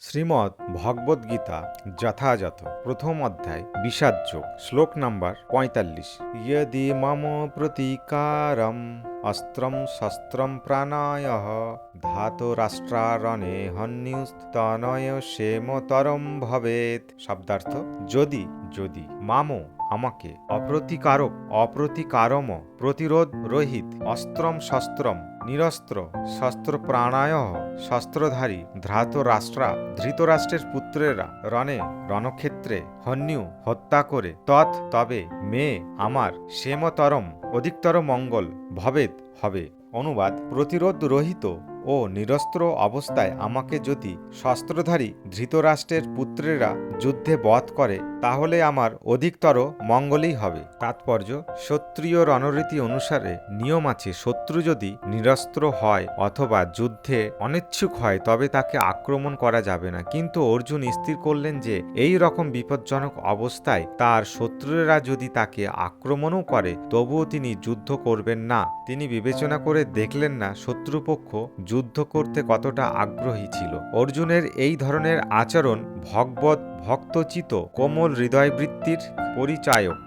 শ্রীমদ্ ভগবদ্গীতা যথাযথ প্রথম অধ্যায় বিষাদযোগ শ্লোক নাম্বার ৪৫ ইয়দি মম প্রতিকারম অস্ত্রম শস্ত্রম প্রাণায়ঃ ধাতরাষ্ট্রারণে হন্যুস্তনয় সেমতরম ভবেৎ। শব্দার্থ যদি যদি মামো আমাকে অপ্রতিকারম প্রতিরোধ রহিত অস্ত্রম শস্ত্রম নিরস্ত্র শস্ত্র প্রাণায় শস্ত্রধারী ধৃতরাষ্ট্রের পুত্রেরা রণক্ষেত্রে হন্যু হত্যা করে তবে মে আমার সেমতরম অধিকতর মঙ্গল ভবেৎ হবে। অনুবাদ: প্রতিরোধ রহিত ও নিরস্ত্র অবস্থায় আমাকে যদি শস্ত্রধারী ধৃতরাষ্ট্রের পুত্রেরা যুদ্ধে বধ করে তাহলে আমার অধিকতর মঙ্গলই হবে। তাৎপর্য: ক্ষত্রিয় রণরীতি অনুসারে নিয়ম আছে, শত্রু যদি নিরস্ত্র হয় অথবা যুদ্ধে অনিচ্ছুক হয় তবে তাকে আক্রমণ করা যাবে না। কিন্তু অর্জুন স্থির করলেন যে এই রকম বিপজ্জনক অবস্থায় তার শত্রুরা যদি তাকে আক্রমণও করে তবুও তিনি যুদ্ধ করবেন না। তিনি বিবেচনা করে দেখলেন না শত্রুপক্ষ যুদ্ধ করতে কতটা আগ্রহী ছিল। অর্জুনের এই ধরনের আচরণ ভগবত ভক্তচিত কোমল হৃদয়বৃত্তির পরিচায়ক।